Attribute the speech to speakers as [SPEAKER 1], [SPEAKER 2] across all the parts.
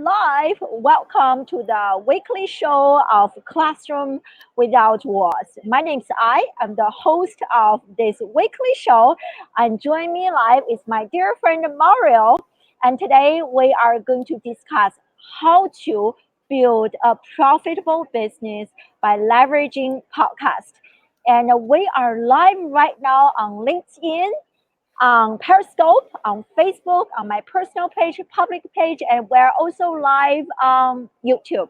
[SPEAKER 1] live. Welcome to the weekly show of Classroom Without Walls. My name is I'm the host of this weekly show, and join me live is my dear friend Mario. And today we are going to discuss how to build a profitable business by leveraging podcast. And we are live right now on LinkedIn, on Periscope, on Facebook, on my personal page, public page, and we're also live on YouTube.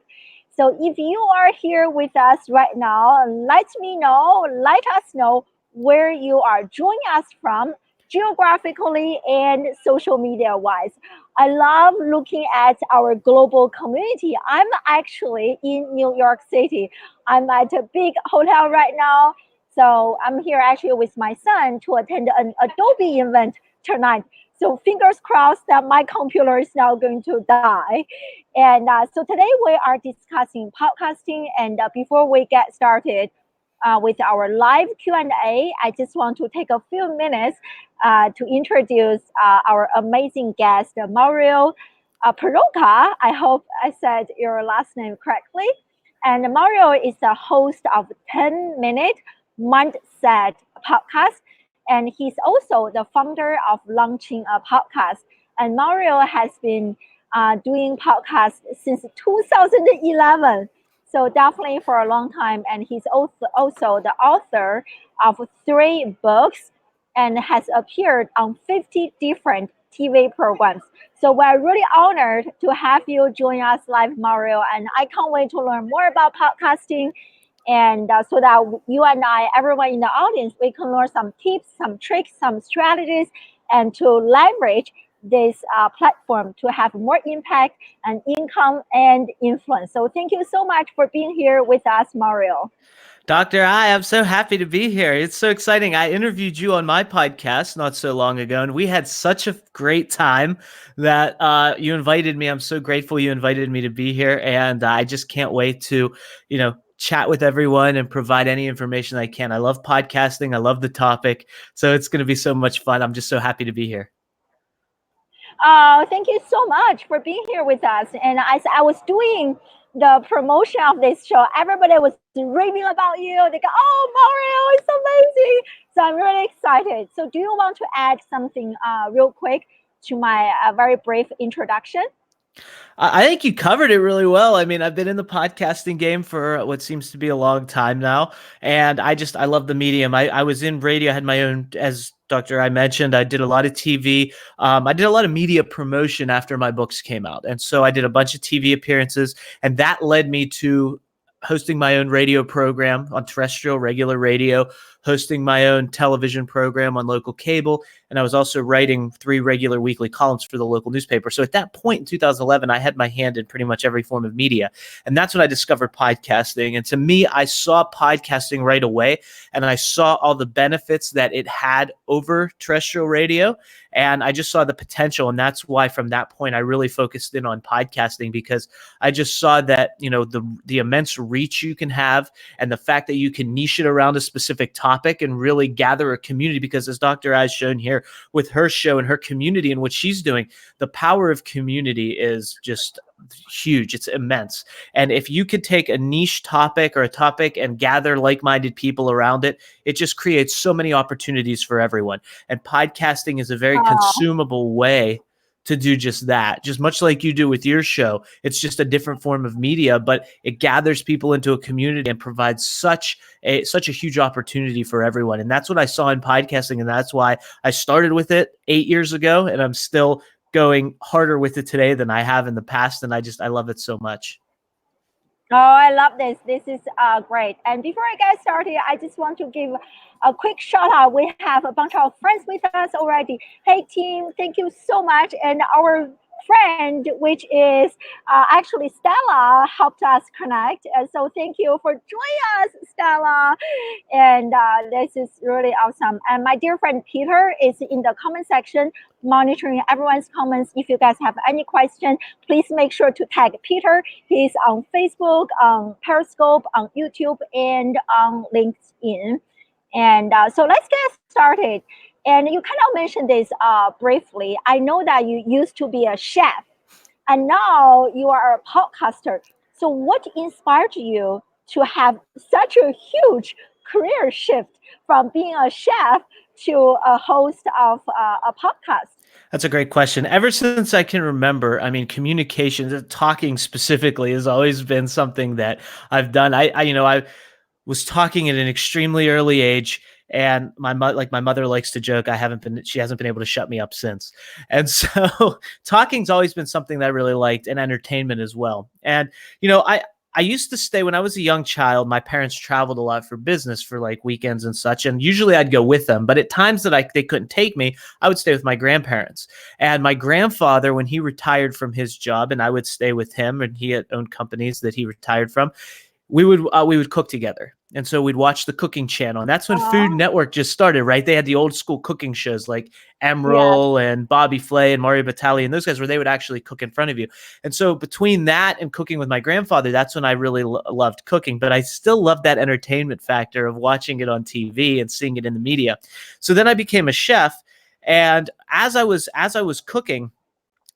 [SPEAKER 1] So if you are here with us right now, let us know where you are joining us from geographically and social media wise. I love looking at our global community. I'm actually in New York City. I'm at a big hotel right now. So I'm here actually with my son to attend an Adobe event tonight. So fingers crossed that my computer is now going to die. And so today we are discussing podcasting. And before we get started with our live Q&A, I just want to take a few minutes to introduce our amazing guest, Mario Peroka. I hope I said your last name correctly. And Mario is the host of 10 Minute Mindset podcast, and he's also the founder of Launching a Podcast. And Mario has been doing podcasts since 2011, so definitely for a long time. And he's also the author of 3 books and has appeared on 50 different TV programs. So we're really honored to have you join us live, Mario, and I can't wait to learn more about podcasting. And so that you and I, everyone in the audience, we can learn some tips, some tricks, some strategies, and to leverage this platform to have more impact and income and influence. So thank you so much for being here with us, Mario.
[SPEAKER 2] Dr. I'm so happy to be here. It's so exciting. I interviewed you on my podcast not so long ago, and we had such a great time that you invited me. I'm so grateful you invited me to be here, and I just can't wait to, chat with everyone and provide any information I can. I love podcasting. I love the topic, so it's going to be so much fun. I'm just so happy to be here.
[SPEAKER 1] Thank you so much for being here with us. And as I was doing the promotion of this show, everybody was raving about you. They go, "Oh, Mario, it's amazing!" So I'm really excited. So do you want to add something real quick to my very brief introduction?
[SPEAKER 2] I think you covered it really well. I mean, I've been in the podcasting game for what seems to be a long time now, and I love the medium. I was in radio, I had my own, as Dr. I mentioned, I did a lot of TV. I did a lot of media promotion after my books came out, and so I did a bunch of TV appearances, and that led me to hosting my own radio program on terrestrial regular radio, hosting my own television program on local cable, and I was also writing 3 regular weekly columns for the local newspaper. So at that point in 2011, I had my hand in pretty much every form of media. And that's when I discovered podcasting. And to me, I saw podcasting right away, and I saw all the benefits that it had over terrestrial radio. And I just saw the potential. And that's why from that point, I really focused in on podcasting, because I just saw that, the immense reach you can have, and the fact that you can niche it around a specific topic and really gather a community. Because as Dr. has shown here with her show and her community and what she's doing, the power of community is just huge. It's immense. And if you could take a niche topic or a topic and gather like-minded people around it, it just creates so many opportunities for everyone. And podcasting is a very consumable way to do just that. Just much like you do with your show, it's just a different form of media, but it gathers people into a community and provides such a huge opportunity for everyone. And that's what I saw in podcasting, and that's why I started with it 8 years ago, and I'm still going harder with it today than I have in the past. And I love it so much.
[SPEAKER 1] Oh, I love this. This is great. And before I get started, I just want to give a quick shout out. We have a bunch of friends with us already. Hey, team, thank you so much. And our friend, which is actually Stella, helped us connect. And so thank you for joining us, Stella. And this is really awesome. And my dear friend Peter is in the comment section monitoring everyone's comments. If you guys have any question, please make sure to tag Peter. He's on Facebook, on Periscope, on YouTube, and on LinkedIn. And so let's get started. And you kind of mentioned this briefly. I know that you used to be a chef. and now you are a podcaster. So what inspired you to have such a huge career shift from being a chef to a host of a podcast?
[SPEAKER 2] That's a great question. Ever since I can remember, I mean, communication, talking specifically, has always been something that I've done. I was talking at an extremely early age, and my mother likes to joke, she hasn't been able to shut me up since. And so talking's always been something that I really liked, and entertainment as well. And I used to stay when I was a young child. My parents traveled a lot for business for like weekends and such, and usually I'd go with them. But at times that they couldn't take me, I would stay with my grandparents. And my grandfather, when he retired from his job, and I would stay with him, and he had owned companies that he retired from, we would cook together. And so we'd watch the cooking channel. And that's when Food Network just started, right? They had the old school cooking shows like Emeril and Bobby Flay and Mario Batali and those guys, where they would actually cook in front of you. And so between that and cooking with my grandfather, that's when I really loved cooking. But I still loved that entertainment factor of watching it on TV and seeing it in the media. So then I became a chef. And as I was cooking,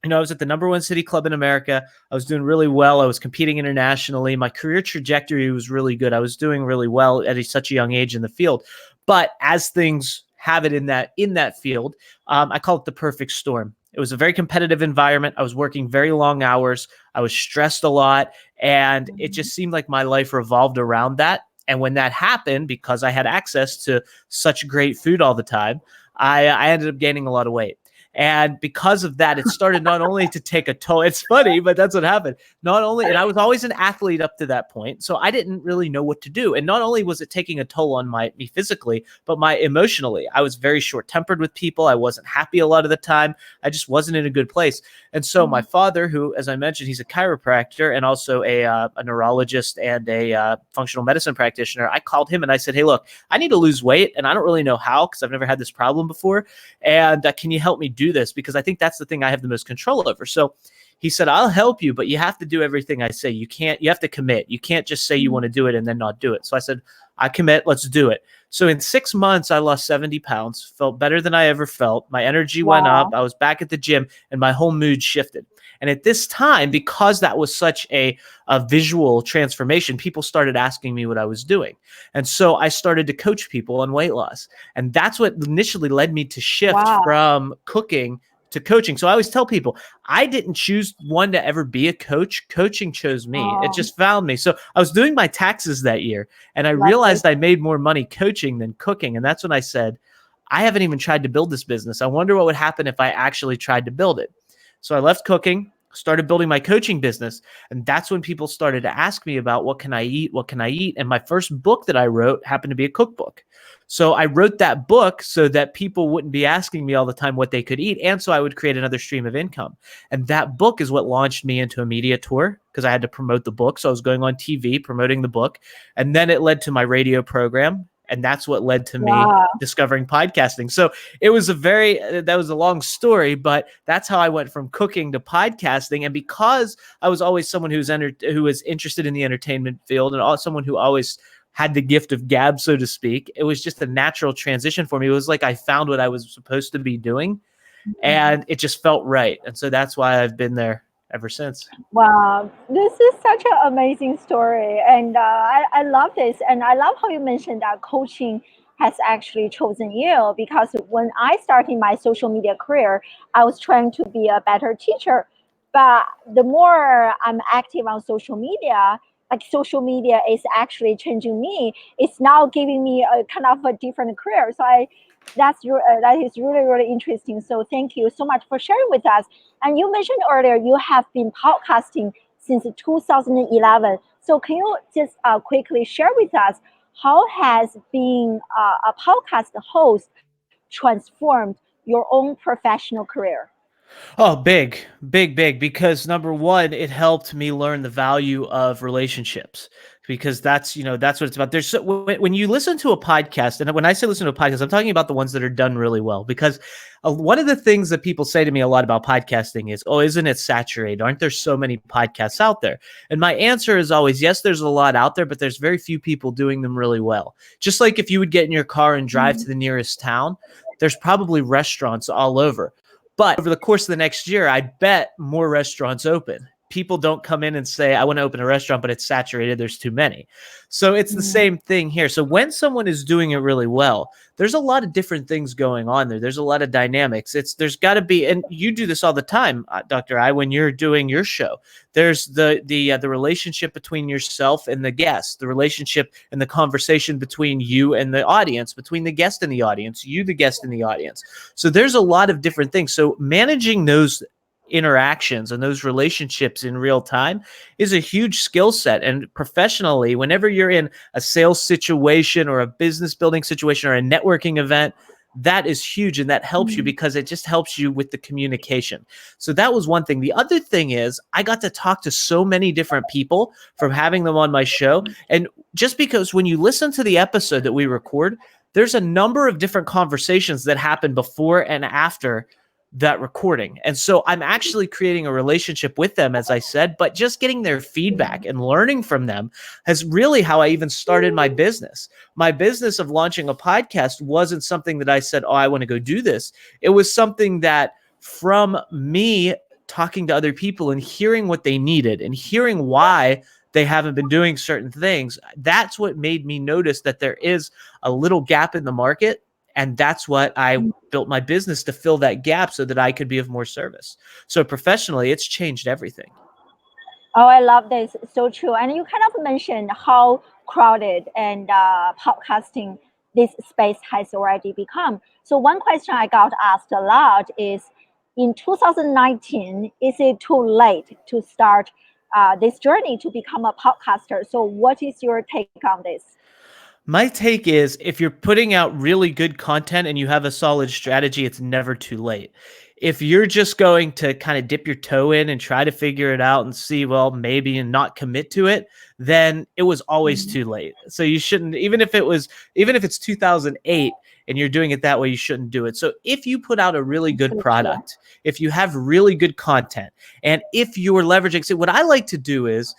[SPEAKER 2] I was at the #1 city club in America. I was doing really well. I was competing internationally. My career trajectory was really good. I was doing really well at such a young age in the field. But as things have it in that field, I call it the perfect storm. It was a very competitive environment. I was working very long hours. I was stressed a lot. And it just seemed like my life revolved around that. And when that happened, because I had access to such great food all the time, I ended up gaining a lot of weight. And because of that, it started not only to take a toll. It's funny, but that's what happened. And I was always an athlete up to that point, so I didn't really know what to do. And not only was it taking a toll on me physically, but emotionally. I was very short-tempered with people. I wasn't happy a lot of the time. I just wasn't in a good place. And so my father, who, as I mentioned, he's a chiropractor and also a neurologist and a functional medicine practitioner, I called him and I said, "Hey, look, I need to lose weight, and I don't really know how because I've never had this problem before. And can you help me do this? Because I think that's the thing I have the most control over." So he said, "I'll help you, but you have to do everything I say. You have to commit. You can't just say you want to do it and then not do it." So I said, "I commit. Let's do it." So in 6 months, I lost 70 pounds, felt better than I ever felt. My energy went up. I was back at the gym and my whole mood shifted. And at this time, because that was such a visual transformation, people started asking me what I was doing. And so I started to coach people on weight loss. And that's what initially led me to shift from cooking to coaching. So I always tell people, I didn't choose one to ever be a coach. Coaching chose me. It just found me. So I was doing my taxes that year, and I realized I made more money coaching than cooking. And that's when I said, I haven't even tried to build this business. I wonder what would happen if I actually tried to build it. So I left cooking, started building my coaching business. And that's when people started to ask me about what can I eat? What can I eat? And my first book that I wrote happened to be a cookbook. So I wrote that book so that people wouldn't be asking me all the time what they could eat. And so I would create another stream of income. And that book is what launched me into a media tour because I had to promote the book. So I was going on TV promoting the book. And then it led to my radio program. And that's what led to me discovering podcasting. So it was that was a long story, but that's how I went from cooking to podcasting. And because I was always someone who was interested in the entertainment field and someone who always had the gift of gab, so to speak, it was just a natural transition for me. It was like I found what I was supposed to be doing, and it just felt right. And so that's why I've been there ever since.
[SPEAKER 1] Wow, this is such an amazing story. And I love this. And I love how you mentioned that coaching has actually chosen you, because when I started my social media career, I was trying to be a better teacher. But the more I'm active on social media, like social media is actually changing me. It's now giving me a kind of a different career. So that is really, really interesting. So thank you so much for sharing with us. And you mentioned earlier you have been podcasting since 2011. So can you just quickly share with us how has being a podcast host transformed your own professional career?
[SPEAKER 2] Oh, big, big, big. Because number one, it helped me learn the value of relationships, because that's what it's about. When you listen to a podcast, and when I say listen to a podcast, I'm talking about the ones that are done really well, because one of the things that people say to me a lot about podcasting is, "Oh, isn't it saturated? Aren't there so many podcasts out there?" And my answer is always, yes, there's a lot out there, but there's very few people doing them really well. Just like if you would get in your car and drive to the nearest town, there's probably restaurants all over. But over the course of the next year, I bet more restaurants open. People don't come in and say, I want to open a restaurant, but it's saturated. There's too many. So it's the same thing here. So when someone is doing it really well, there's a lot of different things going on there. There's a lot of dynamics. There's got to be, and you do this all the time, Dr. I, when you're doing your show. There's the relationship between yourself and the guest, the relationship and the conversation between you and the audience, between the guest and the audience, you, the guest and the audience. So there's a lot of different things. So managing those interactions and those relationships in real time is a huge skill set. And professionally, whenever you're in a sales situation or a business building situation or a networking event, that is huge. And that helps you because it just helps you with the communication. So that was one thing. The other thing is I got to talk to so many different people from having them on my show. And just because when you listen to the episode that we record, there's a number of different conversations that happen before and after that recording. And so I'm actually creating a relationship with them, as I said, but just getting their feedback and learning from them is really how I even started my business. My business of launching a podcast wasn't something that I said, oh, I want to go do this. It was something that from me talking to other people and hearing what they needed and hearing why they haven't been doing certain things, that's what made me notice that there is a little gap in the market. And that's what I built my business to fill that gap so that I could be of more service. So professionally, it's changed everything.
[SPEAKER 1] Oh, I love this. So true. And you kind of mentioned how crowded and podcasting this space has already become. So one question I got asked a lot is, in 2019, is it too late to start this journey to become a podcaster? So what is your take on this?
[SPEAKER 2] My take is if you're putting out really good content and you have a solid strategy, it's never too late. If you're just going to kind of dip your toe in and try to figure it out and see, well, maybe and not commit to it, then it was always too late. So you shouldn't, even if it's 2008 and you're doing it that way, you shouldn't do it. So if you put out a really good product, if you have really good content, and if you're leveraging, so what I like to do is,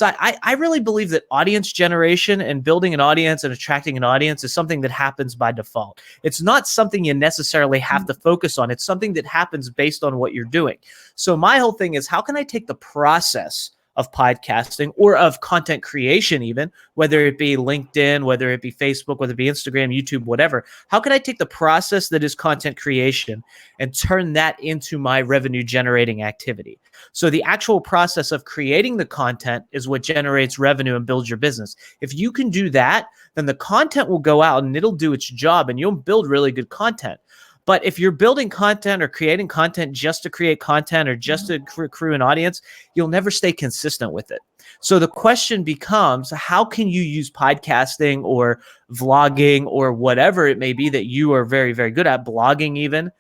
[SPEAKER 2] I really believe that audience generation and building an audience and attracting an audience is something that happens by default. It's not something you necessarily have to focus on. It's something that happens based on what you're doing. So my whole thing is, how can I take the process of podcasting or of content creation, even whether it be LinkedIn, whether it be Facebook, whether it be Instagram, YouTube, whatever, how can I take the process that is content creation and turn that into my revenue generating activity? So the actual process of creating the content is what generates revenue and builds your business. If you can do that, then the content will go out and it'll do its job and you'll build really good content. But if you're building content or creating content just to create content or just to accrue an audience, you'll never stay consistent with it. So the question becomes, how can you use podcasting or vlogging or whatever it may be that you are very, very good at, blogging even,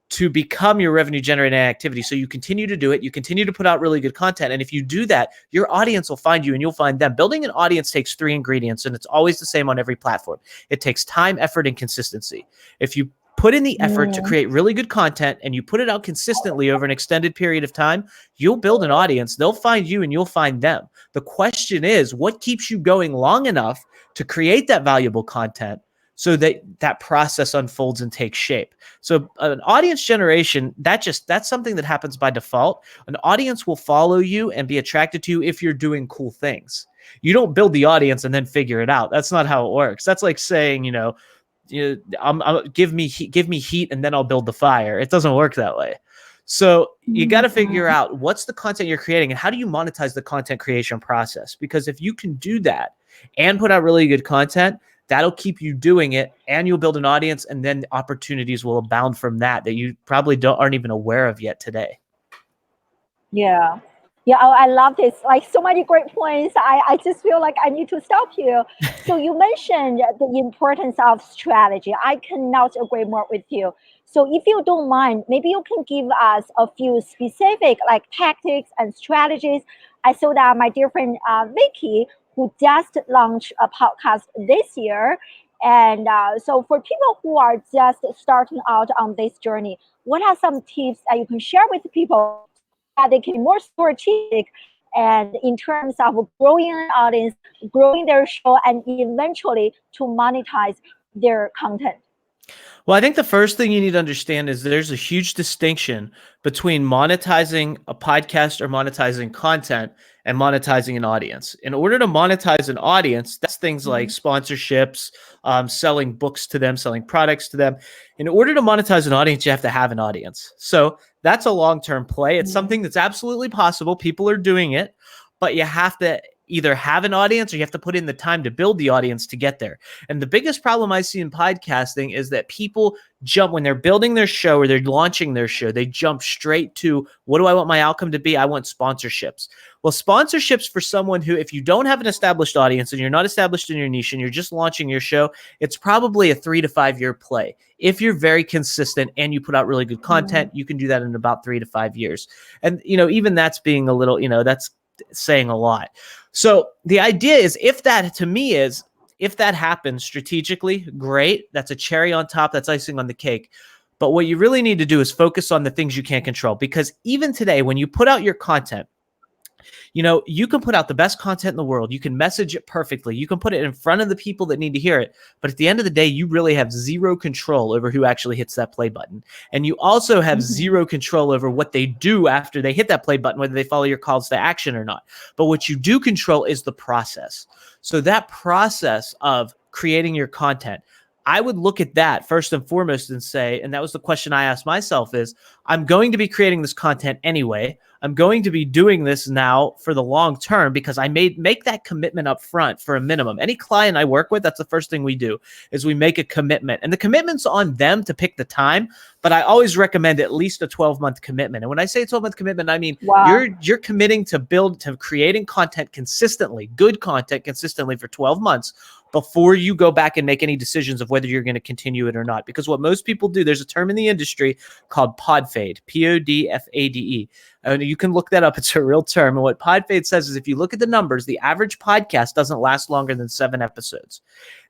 [SPEAKER 2] to become your revenue generating activity? So you continue to do it. You continue to put out really good content. And if you do that, your audience will find you and you'll find them. Building an audience takes 3 ingredients, and it's always the same on every platform. It takes time, effort, and consistency. If you put in the effort to create really good content and you put it out consistently over an extended period of time, you'll build an audience. They'll find you and you'll find them. The question is, what keeps you going long enough to create that valuable content so that that process unfolds and takes shape? So an audience generation, that's something that happens by default. An audience will follow you and be attracted to you if you're doing cool things. You don't build the audience and then figure it out. That's not how it works. That's like saying, give me heat and then I'll build the fire. It doesn't work that way. So you got to figure out what's the content you're creating and how do you monetize the content creation process? Because if you can do that and put out really good content, that'll keep you doing it and you'll build an audience, and then opportunities will abound from that you probably aren't even aware of yet today.
[SPEAKER 1] Yeah. Yeah, I love this. Like, so many great points. I just feel like I need to stop you. So you mentioned the importance of strategy. I cannot agree more with you. So if you don't mind, maybe you can give us a few specific like tactics and strategies. I saw that my dear friend Vicky, who just launched a podcast this year. And so for people who are just starting out on this journey, what are some tips that you can share with people that they can be more strategic and in terms of growing an audience, growing their show, and eventually to monetize their content?
[SPEAKER 2] Well, I think the first thing you need to understand is there's a huge distinction between monetizing a podcast or monetizing content and monetizing an audience. In order to monetize an audience, that's things like
[SPEAKER 1] Mhm.
[SPEAKER 2] sponsorships, selling books to them, selling products to them. In order to monetize an audience, you have to have an audience. So that's a long-term play. It's
[SPEAKER 1] Mhm.
[SPEAKER 2] something that's absolutely possible. People are doing it, but you have to either have an audience or you have to put in the time to build the audience to get there. And the biggest problem I see in podcasting is that people jump when they're building their show or they're launching their show, they jump straight to, what do I want my outcome to be? I want sponsorships. Well, sponsorships for someone who, if you don't have an established audience and you're not established in your niche and you're just launching your show, it's probably a 3 to 5 year play. If you're very consistent and you put out really good
[SPEAKER 1] Mhm.
[SPEAKER 2] content, you can do that in about 3 to 5 years. And, even that's being a little, that's saying a lot. So the idea is, if that happens strategically, great. That's a cherry on top. That's icing on the cake. But what you really need to do is focus on the things you can't control. Because even today, when you put out your content, you can put out the best content in the world. You can message it perfectly. You can put it in front of the people that need to hear it. But at the end of the day, you really have zero control over who actually hits that play button. And you also have
[SPEAKER 1] Mhm.
[SPEAKER 2] zero control over what they do after they hit that play button, whether they follow your calls to action or not. But what you do control is the process. So that process of creating your content, I would look at that first and foremost and say, and that was the question I asked myself, is I'm going to be creating this content anyway. I'm going to be doing this now for the long term because I make that commitment up front for a minimum. Any client I work with, that's the first thing we do, is we make a commitment. And the commitment's on them to pick the time, but I always recommend at least a 12-month commitment. And when I say 12-month commitment, I mean
[SPEAKER 1] Wow.
[SPEAKER 2] you're committing to creating content consistently, good content consistently for 12 months before you go back and make any decisions of whether you're going to continue it or not. Because what most people do, there's a term in the industry called pod fade, PODFADE. And you can look that up. It's a real term. And what pod fade says is, if you look at the numbers, the average podcast doesn't last longer than 7 episodes.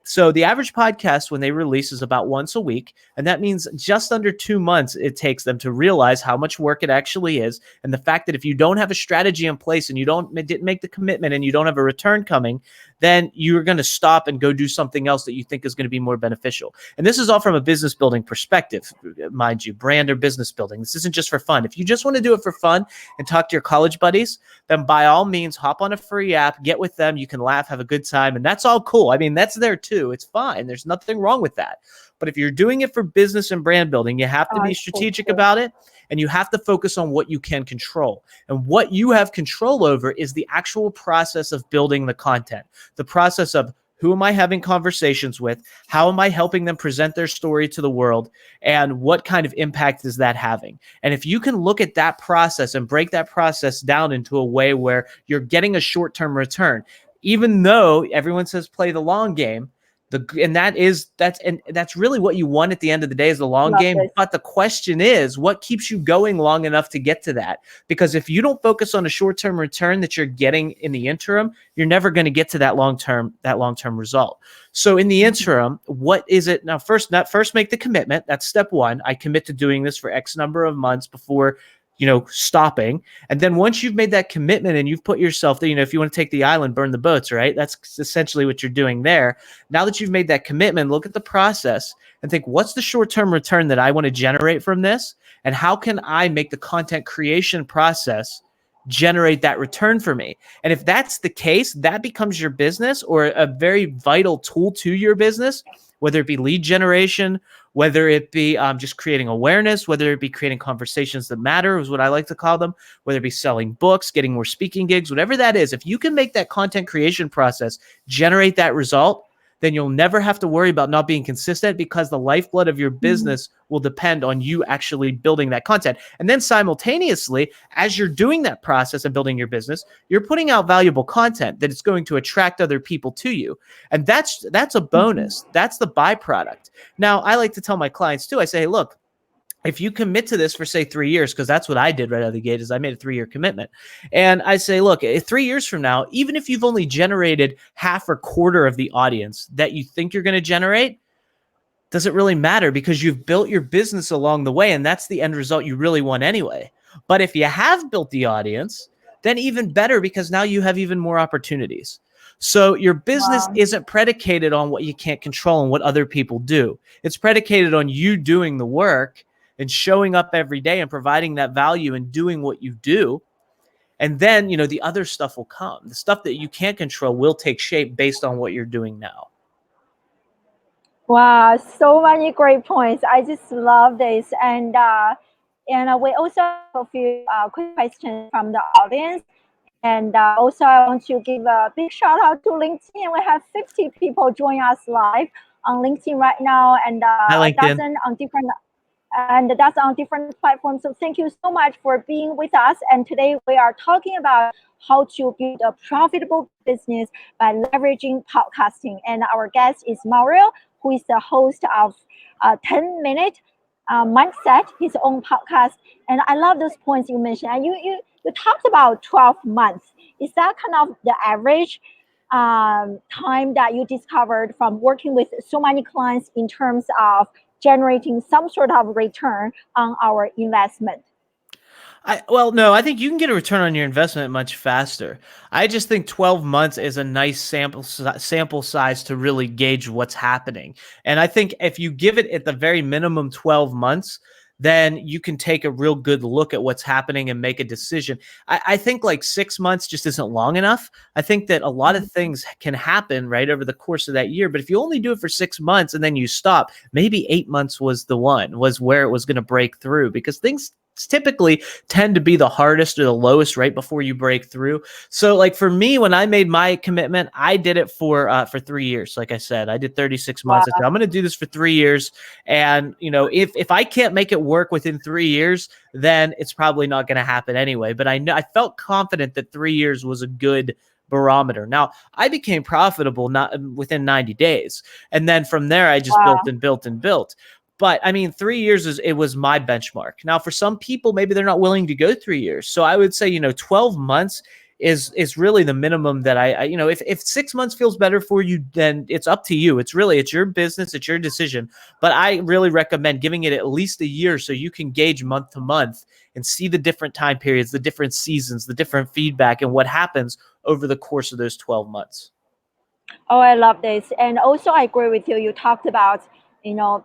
[SPEAKER 2] So the average podcast, when they release, is about once a week. And that means just under 2 months it takes them to realize how much work it actually is. And the fact that if you don't have a strategy in place and you didn't make the commitment and you don't have a return coming, then you're going to stop and go do something else that you think is going to be more beneficial. And this is all from a business building perspective, mind you, brand or business building. This isn't just for fun. If you just want to do it for fun and talk to your college buddies, then by all means, hop on a free app, get with them. You can laugh, have a good time. And that's all cool. I mean, that's there too. It's fine. There's nothing wrong with that. But if you're doing it for business and brand building, you have to be
[SPEAKER 1] It's so
[SPEAKER 2] strategic
[SPEAKER 1] true.
[SPEAKER 2] about it. And you have to focus on what you can control. And what you have control over is the actual process of building the content, the process of, who am I having conversations with? How am I helping them present their story to the world? And what kind of impact is that having? And if you can look at that process and break that process down into a way where you're getting a short-term return, even though everyone says play the long game, that's really what you want at the end of the day, is the long
[SPEAKER 1] Love
[SPEAKER 2] game.
[SPEAKER 1] this.
[SPEAKER 2] But the question is, what keeps you going long enough to get to that? Because if you don't focus on a short-term return that you're getting in the interim, you're never going to get to that long-term result. So in the
[SPEAKER 1] Mhm.
[SPEAKER 2] interim, what is it now? First make the commitment. That's step one. I commit to doing this for X number of months before stopping. And then once you've made that commitment and you've put yourself there, if you want to take the island, burn the boats, right? That's essentially what you're doing there. Now that you've made that commitment, look at the process and think, what's the short-term return that I want to generate from this? And how can I make the content creation process generate that return for me? And if that's the case, that becomes your business, or a very vital tool to your business, whether it be lead generation, whether it be just creating awareness, whether it be creating conversations that matter, is what I like to call them, whether it be selling books, getting more speaking gigs, whatever that is. If you can make that content creation process generate that result, then you'll never have to worry about not being consistent, because the lifeblood of your
[SPEAKER 1] Mhm.
[SPEAKER 2] business will depend on you actually building that content. And then simultaneously, as you're doing that process of building your business, you're putting out valuable content that is going to attract other people to you. And that's a
[SPEAKER 1] Mhm.
[SPEAKER 2] bonus. That's the byproduct. Now, I like to tell my clients too, I say, hey, look, if you commit to this for, say, 3 years, because that's what I did right out of the gate, is I made a 3-year commitment. And I say, look, 3 years from now, even if you've only generated half or quarter of the audience that you think you're going to generate, does it really matter? Because you've built your business along the way, and that's the end result you really want anyway. But if you have built the audience, then even better, because now you have even more opportunities. So your business
[SPEAKER 1] Wow.
[SPEAKER 2] isn't predicated on what you can't control and what other people do. It's predicated on you doing the work and showing up every day and providing that value and doing what you do. And then, the other stuff will come. The stuff that you can't control will take shape based on what you're doing now.
[SPEAKER 1] Wow, so many great points. I just love this. And we also have a few quick questions from the audience. And also, I want to give a big shout out to LinkedIn. We have 50 people joining us live on LinkedIn right now, and
[SPEAKER 2] Hi,
[SPEAKER 1] a
[SPEAKER 2] LinkedIn.
[SPEAKER 1] dozen on different platforms. So thank you so much for being with us. And today we are talking about how to build a profitable business by leveraging podcasting. And our guest is Mario, who is the host of 10 Minute Mindset, his own podcast. And I love those points you mentioned. And you talked about 12 months. Is that kind of the average time that you discovered from working with so many clients in terms of generating some sort of return on our investment?
[SPEAKER 2] No, I think you can get a return on your investment much faster. I just think 12 months is a nice sample size to really gauge what's happening. And I think if you give it at the very minimum 12 months, then you can take a real good look at what's happening and make a decision. I think like 6 months just isn't long enough. I think that a lot of things can happen right over the course of that year. But if you only do it for 6 months and then you stop, maybe 8 months was where it was going to break through, because things typically tend to be the hardest or the lowest right before you break through. So like for me, when I made my commitment, I did it for 3 years. Like I said, I did 36 months. I said, I'm going to do this for 3 years. And if I can't make it work within 3 years, then it's probably not going to happen anyway. But I felt confident that 3 years was a good barometer. Now, I became profitable not within 90 days. And then from there, I just built and built and built. But I mean, 3 years was my benchmark. Now, for some people, maybe they're not willing to go 3 years. So I would say, 12 months is really the minimum that if 6 months feels better for you, then it's up to you. It's your business. It's your decision. But I really recommend giving it at least a year so you can gauge month to month and see the different time periods, the different seasons, the different feedback, and what happens over the course of those 12 months.
[SPEAKER 1] Oh, I love this. And also, I agree with you. You talked about,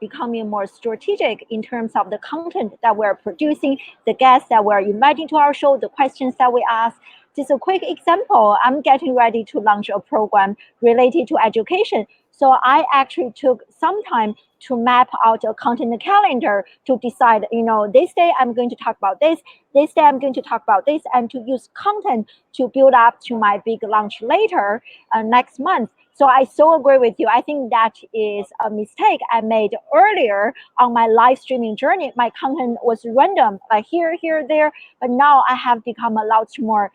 [SPEAKER 1] becoming more strategic in terms of the content that we're producing, the guests that we're inviting to our show, the questions that we ask. Just a quick example, I'm getting ready to launch a program related to education. So I actually took some time to map out a content calendar to decide, this day I'm going to talk about this day I'm going to talk about this, and to use content to build up to my big launch later next month. So I so agree with you. I think that is a mistake I made earlier on my live streaming journey. My content was random, like here, there. But now I have become a lot more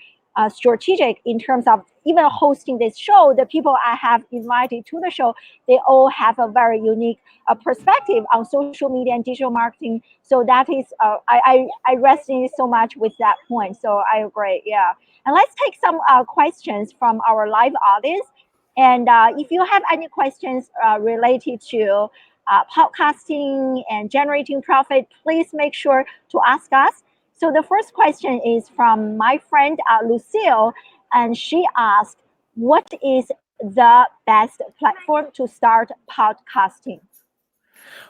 [SPEAKER 1] strategic in terms of even hosting this show. The people I have invited to the show, they all have a very unique perspective on social media and digital marketing. So that is, I resonate so much with that point. So I agree. Yeah. And let's take some questions from our live audience. And if you have any questions related to podcasting and generating profit, please make sure to ask us. So the first question is from my friend Lucille, and she asked, what is the best platform to start podcasting?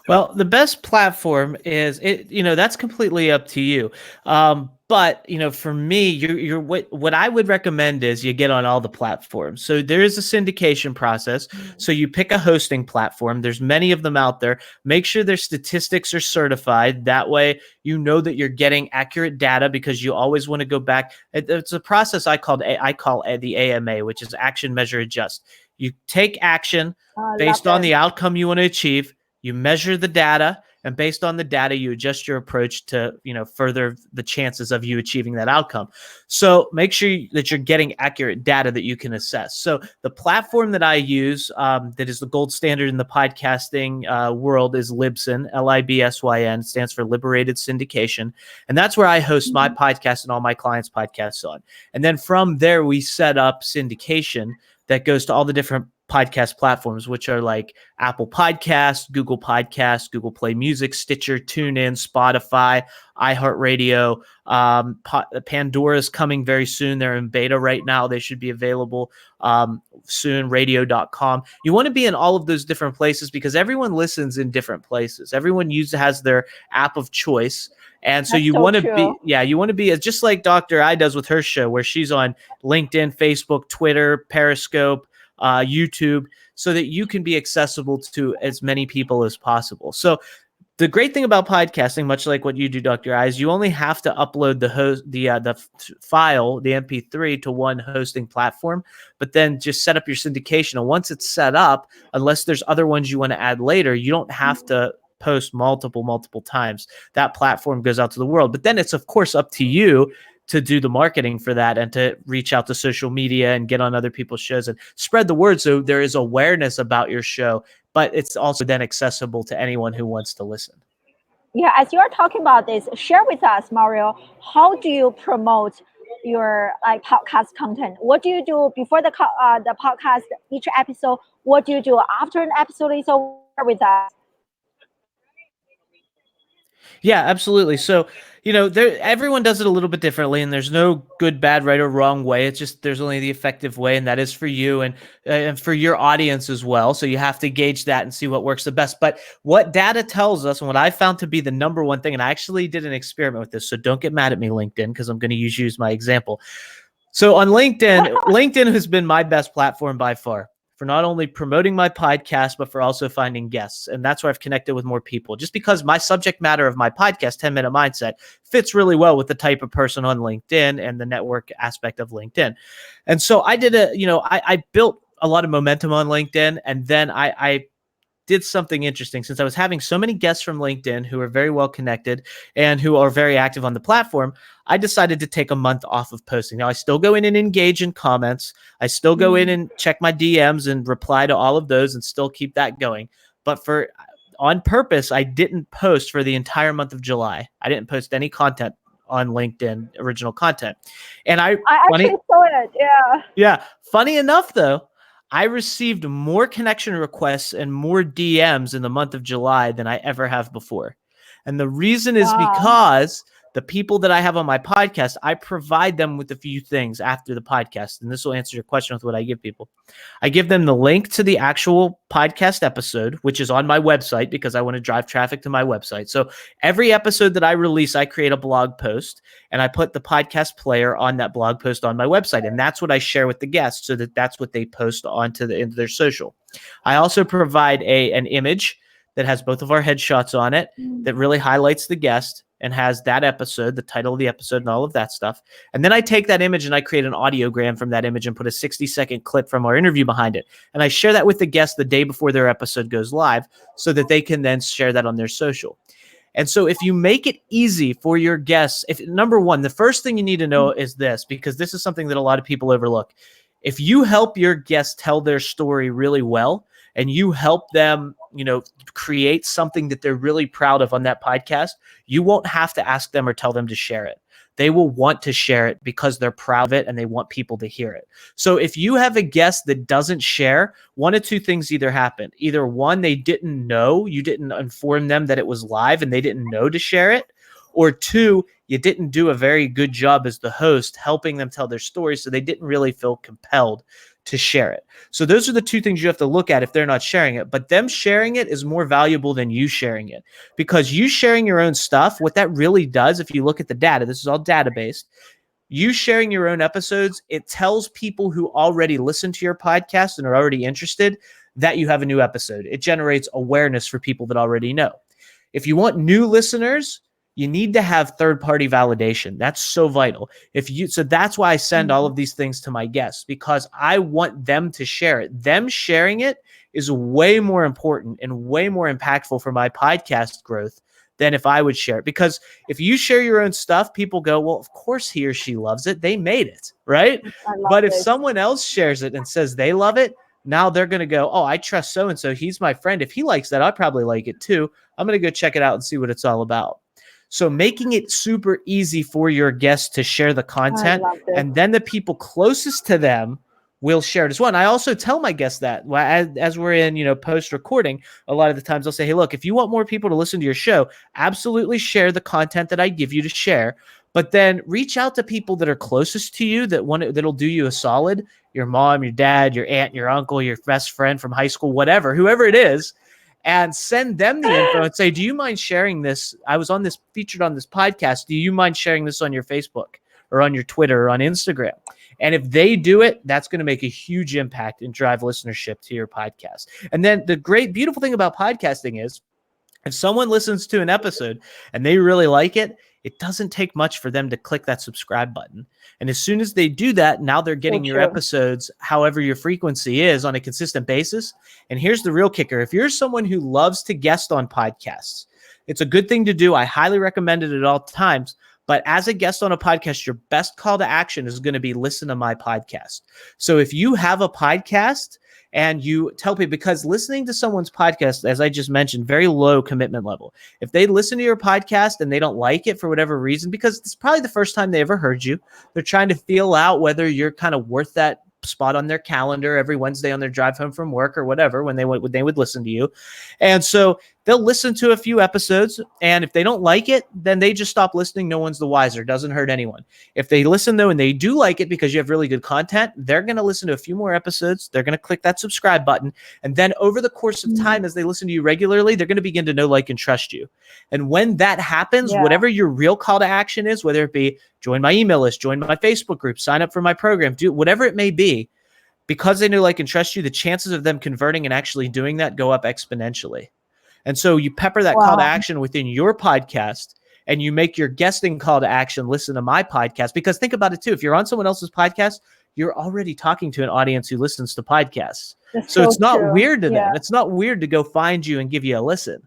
[SPEAKER 2] Well, the best platform is that's completely up to you. But for me, what I would recommend is you get on all the platforms. So there is a syndication process. So you pick a hosting platform. There's many of them out there. Make sure their statistics are certified. That way, you know that you're getting accurate data, because you always want to go back. It's a process I call the AMA, which is action, measure, adjust. You take action based on the outcome you want to achieve. You measure the data, and based on the data, you adjust your approach to, further the chances of you achieving that outcome. So make sure that you're getting accurate data that you can assess. So the platform that I use, that is the gold standard in the podcasting world, is Libsyn, Libsyn, stands for Liberated Syndication. And that's where I host my podcast and all my clients' podcasts on. And then from there, we set up syndication that goes to all the different podcast platforms, which are like Apple Podcasts, Google Play Music, Stitcher, TuneIn, Spotify, iHeartRadio. Pandora is coming very soon. They're in beta right now. They should be available soon, radio.com. You want to be in all of those different places because everyone listens in different places. Everyone has their app of choice. And so you want to be, you want to be just like Dr. I does with her show, where she's on LinkedIn, Facebook, Twitter, Periscope, YouTube, so that you can be accessible to as many people as possible. So the great thing about podcasting, much like what you do, Dr. I, is you only have to upload the file, the MP3, to one hosting platform, but then just set up your syndication. And once it's set up, unless there's other ones you want to add later, you don't have to post multiple times. That platform goes out to the world. But then it's, of course, up to you to do the marketing for that and to reach out to social media and get on other people's shows and spread the word so there is awareness about your show, but it's also then accessible to anyone who wants to listen.
[SPEAKER 1] Yeah, as you are talking about this, share with us, Mario, how do you promote your podcast content? What do you do before the podcast, each episode? What do you do after an episode is over with us?
[SPEAKER 2] Yeah, absolutely. So, everyone does it a little bit differently, and there's no good, bad, right, or wrong way. It's just there's only the effective way, and that is for you and for your audience as well. So you have to gauge that and see what works the best. But what data tells us, and what I found to be the number one thing, and I actually did an experiment with this, so don't get mad at me, LinkedIn, because I'm going to use you as my example. So on LinkedIn, LinkedIn has been my best platform by far for not only promoting my podcast, but for also finding guests. And that's where I've connected with more people, just because my subject matter of my podcast, 10-Minute Mindset, fits really well with the type of person on LinkedIn and the network aspect of LinkedIn. And so I did I built a lot of momentum on LinkedIn. And then I did something interesting. Since I was having so many guests from LinkedIn who are very well connected and who are very active on the platform, I decided to take a month off of posting. Now, I still go in and engage in comments. I still go in and check my DMs and reply to all of those and still keep that going. But on purpose, I didn't post for the entire month of July. I didn't post any content on LinkedIn, original content. And I
[SPEAKER 1] actually saw it. Yeah.
[SPEAKER 2] Yeah. Funny enough, though, I received more connection requests and more DMs in the month of July than I ever have before. And the reason is because the people that I have on my podcast, I provide them with a few things after the podcast. And this will answer your question with what I give people. I give them the link to the actual podcast episode, which is on my website because I want to drive traffic to my website. So every episode that I release, I create a blog post and I put the podcast player on that blog post on my website. And that's what I share with the guests so that that's what they post into their social. I also provide an image that has both of our headshots on it that really highlights the guest and has that episode, the title of the episode and all of that stuff. And then I take that image and I create an audiogram from that image and put a 60-second clip from our interview behind it. And I share that with the guest the day before their episode goes live so that they can then share that on their social. And so if you make it easy for your guests, number one, the first thing you need to know is this, because this is something that a lot of people overlook. If you help your guests tell their story really well, and you help them, create something that they're really proud of on that podcast, you won't have to ask them or tell them to share it. They will want to share it because they're proud of it and they want people to hear it. So if you have a guest that doesn't share, one of two things either happen. Either one, they didn't know, you didn't inform them that it was live and they didn't know to share it. Or two, you didn't do a very good job as the host helping them tell their story, so they didn't really feel compelled to share it. So those are the two things you have to look at if they're not sharing it. But them sharing it is more valuable than you sharing it, because you sharing your own stuff, what that really does, if you look at the data, this is all data-based, you sharing your own episodes, it tells people who already listen to your podcast and are already interested that you have a new episode. It generates awareness for people that already know. If you want new listeners, you need to have third-party validation. That's so vital. So that's why I send all of these things to my guests, because I want them to share it. Them sharing it is way more important and way more impactful for my podcast growth than if I would share it. Because if you share your own stuff, people go, well, of course he or she loves it. They made it, right? But if someone else shares it and says they love it, now they're going to go, oh, I trust so-and-so. He's my friend. If he likes that, I probably like it too. I'm going to go check it out and see what it's all about. So making it super easy for your guests to share the content, and then the people closest to them we'll share it as well. And I also tell my guests that as we're in, post recording, a lot of the times I'll say, hey, look, if you want more people to listen to your show, absolutely share the content that I give you to share. But then reach out to people that are closest to you that'll do you a solid. Your mom, your dad, your aunt, your uncle, your best friend from high school, whoever it is, and send them the info and say, do you mind sharing this? I was featured on this podcast. Do you mind sharing this on your Facebook or on your Twitter or on Instagram? And if they do it, that's going to make a huge impact and drive listenership to your podcast. And then the beautiful thing about podcasting is if someone listens to an episode and they really like it, it doesn't take much for them to click that subscribe button. And as soon as they do that, now they're getting your episodes, however your frequency is, on a consistent basis. And here's the real kicker. If you're someone who loves to guest on podcasts, it's a good thing to do. I highly recommend it at all times. But as a guest on a podcast, your best call to action is going to be listen to my podcast. So if you have a podcast and you tell people, because listening to someone's podcast, as I just mentioned, very low commitment level. If they listen to your podcast and they don't like it for whatever reason, because it's probably the first time they ever heard you, they're trying to feel out whether you're kind of worth that spot on their calendar every Wednesday on their drive home from work or whatever, when they would listen to you. And so they'll listen to a few episodes, and if they don't like it, then they just stop listening. No one's the wiser. Doesn't hurt anyone. If they listen though, and they do like it because you have really good content, they're going to listen to a few more episodes. They're going to click that subscribe button. And then over the course of time, as they listen to you regularly, they're going to begin to know, like, and trust you. And when that happens, whatever your real call to action is, whether it be join my email list, join my Facebook group, sign up for my program, do whatever it may be, because they know, like, and trust you, the chances of them converting and actually doing that go up exponentially. And so you pepper that call to action within your podcast, and you make your guesting call to action, listen to my podcast. Because think about it too. If you're on someone else's podcast, you're already talking to an audience who listens to podcasts. So it's not weird to them. It's not weird to go find you and give you a listen.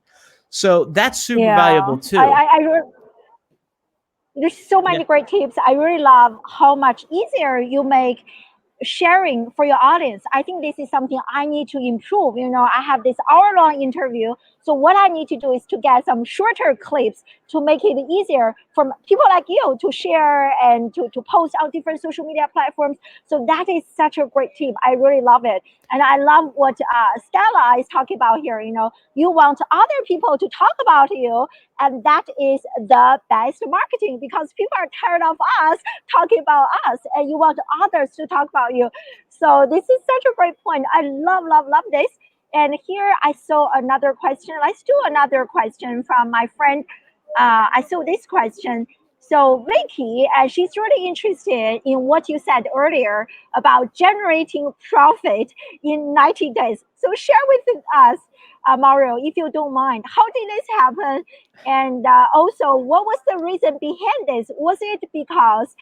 [SPEAKER 2] So that's super valuable too.
[SPEAKER 1] There's so many great tips. I really love how much easier you make sharing for your audience. I think this is something I need to improve. I have this hour-long interview. So what I need to do is to get some shorter clips to make it easier for people like you to share and to post on different social media platforms. So that is such a great tip. I really love it. And I love what Stella is talking about here. You want other people to talk about you, and that is the best marketing, because people are tired of us talking about us, and you want others to talk about you. So this is such a great point. I love this. And here I saw another question. Let's do another question from my friend. I saw this question. So Vicky, she's really interested in what you said earlier about generating profit in 90 days. So share with us, Mario, if you don't mind, how did this happen? And also, what was the reason behind this? Was it because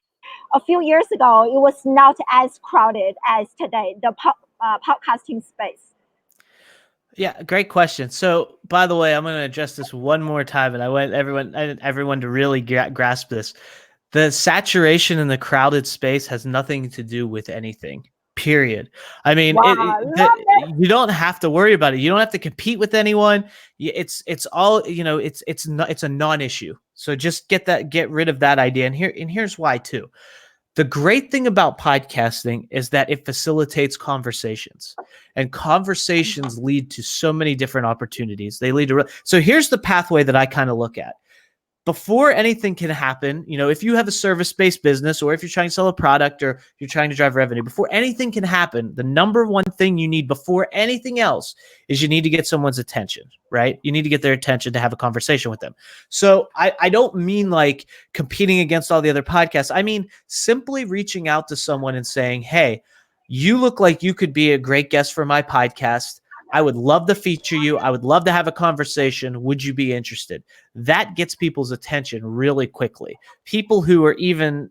[SPEAKER 1] a few years ago, it was not as crowded as today, the podcasting space?
[SPEAKER 2] Yeah, great question. So, by the way, I'm going to address this one more time, and I want everyone to really grasp this. The saturation in the crowded space has nothing to do with anything. Period. I mean, you don't have to worry about it. You don't have to compete with anyone. It's all, it's a non-issue. So just get rid of that idea. And here's why too. The great thing about podcasting is that it facilitates conversations, and conversations lead to so many different opportunities. So here's the pathway that I kind of look at. Before anything can happen, if you have a service-based business, or if you're trying to sell a product, or you're trying to drive revenue, before anything can happen, the number one thing you need before anything else is you need to get someone's attention, right? You need to get their attention to have a conversation with them. So I don't mean like competing against all the other podcasts. I mean simply reaching out to someone and saying, hey, you look like you could be a great guest for my podcast. I would love to feature you. I would love to have a conversation. Would you be interested? That gets people's attention really quickly. People who are even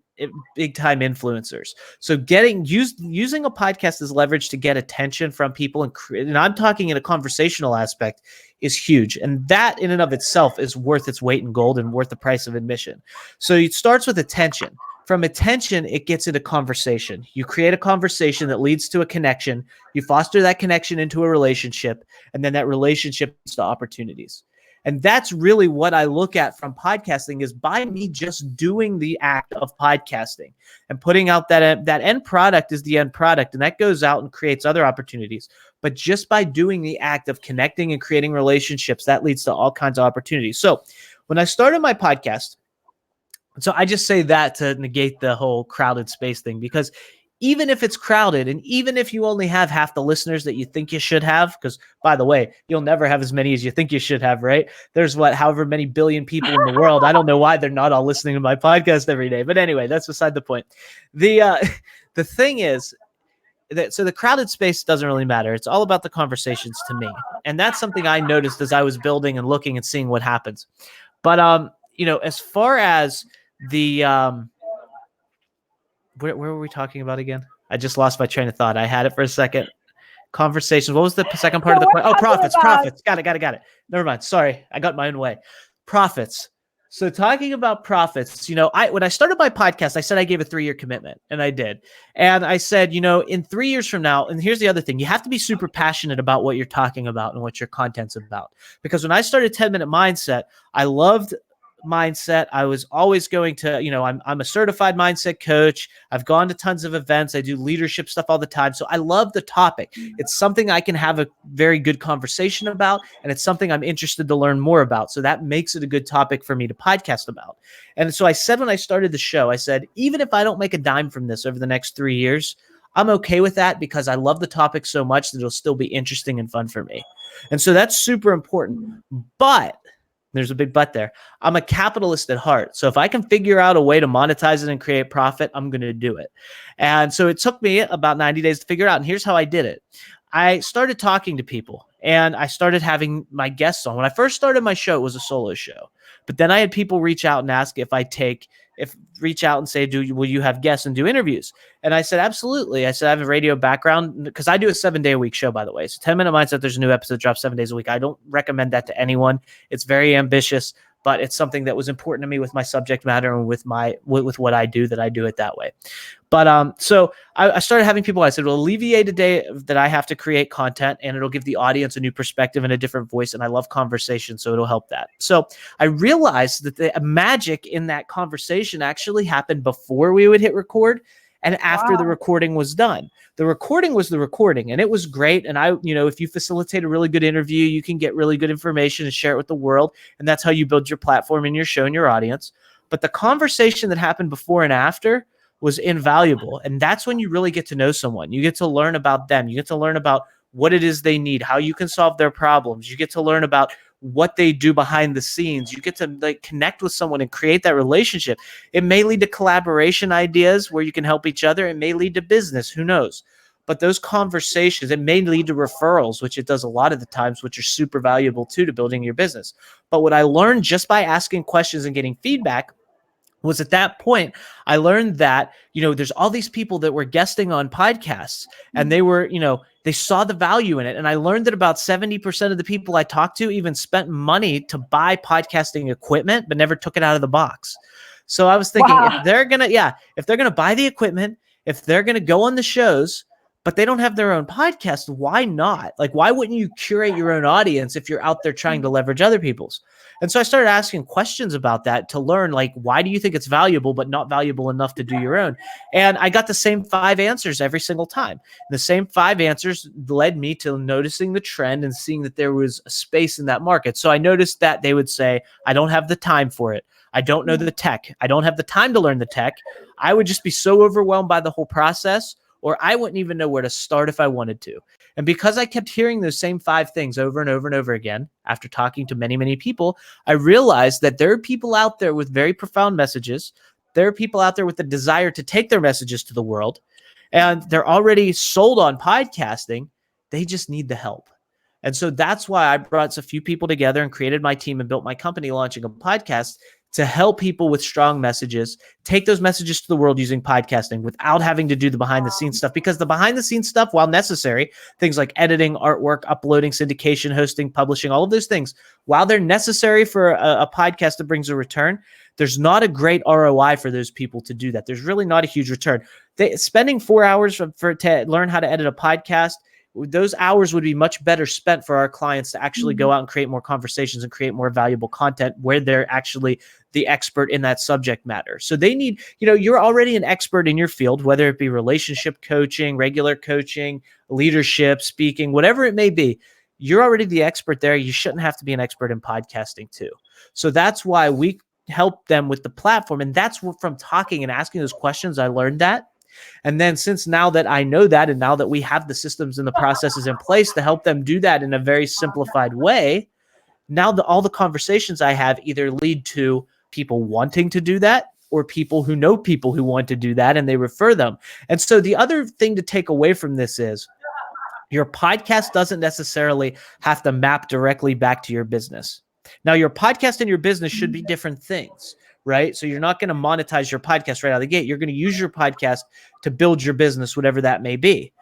[SPEAKER 2] big time influencers. So using a podcast as leverage to get attention from people, and I'm talking in a conversational aspect, is huge. And that in and of itself is worth its weight in gold and worth the price of admission. So it starts with attention. From attention, it gets into conversation. You create a conversation that leads to a connection. You foster that connection into a relationship, and then that relationship leads to opportunities. And that's really what I look at from podcasting, is by me just doing the act of podcasting and putting out that end product is the end product. And that goes out and creates other opportunities. But just by doing the act of connecting and creating relationships, that leads to all kinds of opportunities. So when I started my podcast, so I just say that to negate the whole crowded space thing, because even if it's crowded and even if you only have half the listeners that you think you should have, because by the way, you'll never have as many as you think you should have, right? There's however many billion people in the world. I don't know why they're not all listening to my podcast every day. But anyway, that's beside the point. The thing is, so the crowded space doesn't really matter. It's all about the conversations to me. And that's something I noticed as I was building and looking and seeing what happens. But, as far as the, where were we talking about again? I just lost my train of thought. I had it for a second. Conversations. What was the second part of the question? Oh, profits. Got it. Never mind. Sorry. I got my own way. Profits. So talking about profits, when I started my podcast, I said I gave a 3-year commitment, and I did. And I said, in 3 years from now, and here's the other thing, you have to be super passionate about what you're talking about and what your content's about. Because when I started 10-Minute Mindset, I loved mindset. I was always going to, I'm a certified mindset coach. I've gone to tons of events. I do leadership stuff all the time. So I love the topic. It's something I can have a very good conversation about, and it's something I'm interested to learn more about. So that makes it a good topic for me to podcast about. And so I said, when I started the show, I said, even if I don't make a dime from this over the next 3 years, I'm okay with that, because I love the topic so much that it'll still be interesting and fun for me. And so that's super important. But there's a big but there. I'm a capitalist at heart. So if I can figure out a way to monetize it and create profit, I'm going to do it. And so it took me about 90 days to figure it out. And here's how I did it. I started talking to people, and I started having my guests on. When I first started my show, it was a solo show. But then I had people reach out and ask reach out and say, will you have guests and do interviews? And I said, absolutely. I said, I have a radio background, because I do a 7-day-a-week show, by the way. So 10-Minute Mindset, there's a new episode drops 7 days a week. I don't recommend that to anyone. It's very ambitious, but it's something that was important to me with my subject matter and with what I do, that I do it that way. But so I started having people. I said, well, alleviate a day that I have to create content, and it'll give the audience a new perspective and a different voice. And I love conversation, so it'll help that. So I realized that the magic in that conversation actually happened before we would hit record and after the recording was done. The recording was the recording, and it was great. And if you facilitate a really good interview, you can get really good information and share it with the world. And that's how you build your platform and your show and your audience. But the conversation that happened before and after was invaluable. And that's when you really get to know someone. You get to learn about them. You get to learn about what it is they need, how you can solve their problems. You get to learn about what they do behind the scenes. You get to connect with someone and create that relationship. It may lead to collaboration ideas where you can help each other. It may lead to business. Who knows? But those conversations, it may lead to referrals, which it does a lot of the times, which are super valuable too to building your business. But what I learned just by asking questions and getting feedback was, at that point, I learned that, there's all these people that were guesting on podcasts, and they were, they saw the value in it. And I learned that about 70% of the people I talked to even spent money to buy podcasting equipment, but never took it out of the box. So I was thinking, if they're going to buy the equipment, if they're going to go on the shows, but they don't have their own podcast, why not? Why wouldn't you curate your own audience if you're out there trying to leverage other people's? And so I started asking questions about that to learn, why do you think it's valuable, but not valuable enough to do your own? And I got the same 5 answers every single time. The same 5 answers led me to noticing the trend and seeing that there was a space in that market. So I noticed that they would say, I don't have the time for it. I don't know the tech. I don't have the time to learn the tech. I would just be so overwhelmed by the whole process, or I wouldn't even know where to start if I wanted to. And because I kept hearing those same 5 things over and over and over again, after talking to many, many people, I realized that there are people out there with very profound messages. There are people out there with the desire to take their messages to the world, and they're already sold on podcasting. They just need the help. And so that's why I brought a few people together and created my team and built my company launching a podcast to help people with strong messages, take those messages to the world using podcasting without having to do the behind the scenes stuff. Because the behind the scenes stuff, while necessary, things like editing, artwork, uploading, syndication, hosting, publishing, all of those things, while they're necessary for a podcast that brings a return, there's not a great ROI for those people to do that. There's really not a huge return. Spending 4 hours to learn how to edit a podcast those hours would be much better spent for our clients to actually go out and create more conversations and create more valuable content where they're actually the expert in that subject matter. So they need, you're already an expert in your field, whether it be relationship coaching, regular coaching, leadership, speaking, whatever it may be. You're already the expert there. You shouldn't have to be an expert in podcasting too. So that's why we help them with the platform. And that's from talking and asking those questions, I learned that. And then since now that I know that, and now that we have the systems and the processes in place to help them do that in a very simplified way, now all the conversations I have either lead to people wanting to do that or people who know people who want to do that and they refer them. And so the other thing to take away from this is your podcast doesn't necessarily have to map directly back to your business. Now, your podcast and your business should be different things, right? So you're not going to monetize your podcast right out of the gate. You're going to use your podcast to build your business, whatever that may be.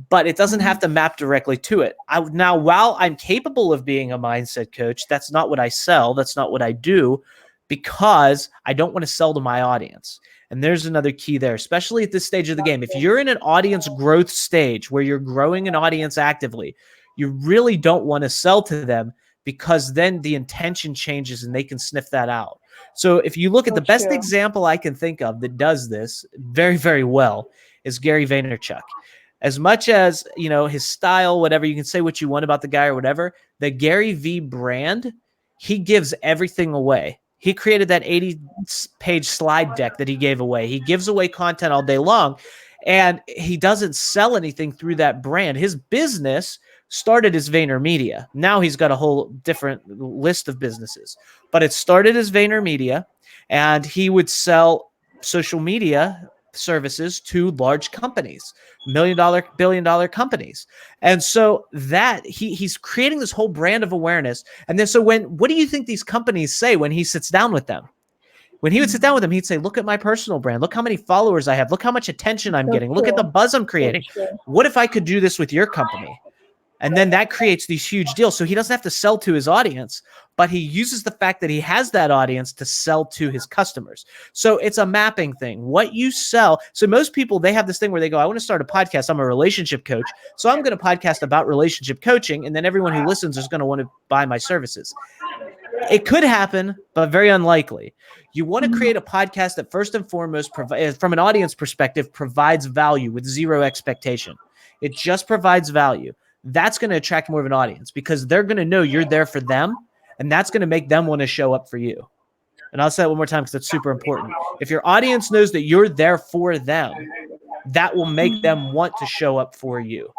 [SPEAKER 2] But it doesn't have to map directly to it. Now, while I'm capable of being a mindset coach, that's not what I sell. That's not what I do, because I don't want to sell to my audience. And there's another key there, especially at this stage of the game. If you're in an audience growth stage where you're growing an audience actively, you really don't want to sell to them, because then the intention changes and they can sniff that out. So if you look at the best example I can think of that does this very, very well is Gary Vaynerchuk. As much as, his style, whatever, you can say what you want about the guy or whatever, the Gary V brand, he gives everything away. He created that 80-page slide deck that he gave away. He gives away content all day long, and he doesn't sell anything through that brand. His business started as VaynerMedia. Now he's got a whole different list of businesses, but it started as VaynerMedia, and he would sell social media services to large companies, $1 million, $1 billion companies. And so that he's creating this whole brand of awareness. And then, so what do you think these companies say when he sits down with them? When he would sit down with them, he'd say, look at my personal brand. Look how many followers I have. Look how much attention I'm getting. Look at the buzz I'm creating. What if I could do this with your company? And then that creates these huge deals. So he doesn't have to sell to his audience, but he uses the fact that he has that audience to sell to his customers. So it's a mapping thing. What you sell. So most people, they have this thing where they go, I want to start a podcast. I'm a relationship coach. So I'm going to podcast about relationship coaching. And then everyone who listens is going to want to buy my services. It could happen, but very unlikely. You want to create a podcast that first and foremost, from an audience perspective, provides value with zero expectation. It just provides value. That's going to attract more of an audience because they're going to know you're there for them, and that's going to make them want to show up for you. And I'll say it one more time because that's super important. If your audience knows that you're there for them, that will make them want to show up for you.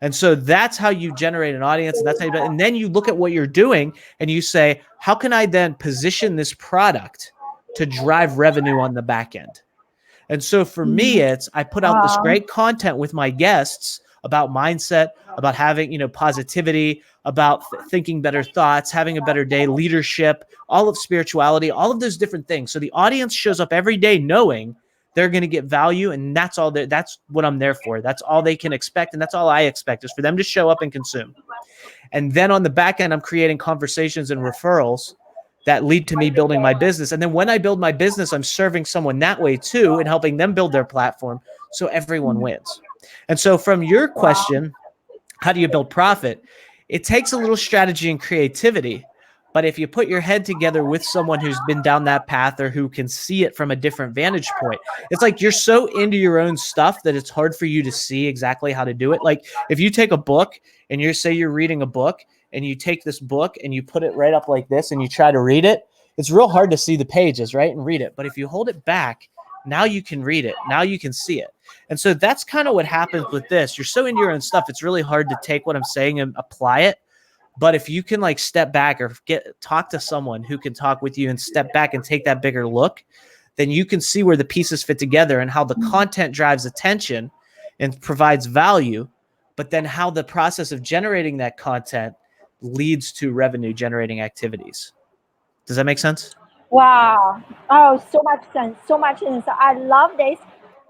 [SPEAKER 2] And so that's how you generate an audience. And then you look at what you're doing and you say, how can I then position this product to drive revenue on the back end? And so for me, I put out this great content with my guests about mindset, about having, positivity, about thinking better thoughts, having a better day, leadership, all of spirituality, all of those different things. So the audience shows up every day knowing they're going to get value, and that's all. That's what I'm there for. That's all they can expect, and that's all I expect is for them to show up and consume. And then on the back end, I'm creating conversations and referrals that lead to me building my business. And then when I build my business, I'm serving someone that way too and helping them build their platform, so everyone wins. And so from your question, how do you build profit? It takes a little strategy and creativity. But if you put your head together with someone who's been down that path or who can see it from a different vantage point, it's like you're so into your own stuff that it's hard for you to see exactly how to do it. Like if you take a book and you're reading a book and you take this book and you put it right up like this and you try to read it, it's real hard to see the pages, right? And read it. But if you hold it back, now you can read it. Now you can see it. And so that's kind of what happens with this. You're so into your own stuff. It's really hard to take what I'm saying and apply it. But if you can like step back or talk to someone who can talk with you and step back and take that bigger look, then you can see where the pieces fit together and how the content drives attention and provides value, but then how the process of generating that content leads to revenue generating activities. Does that make sense?
[SPEAKER 1] Wow. Oh, so much sense. So much sense. I love this.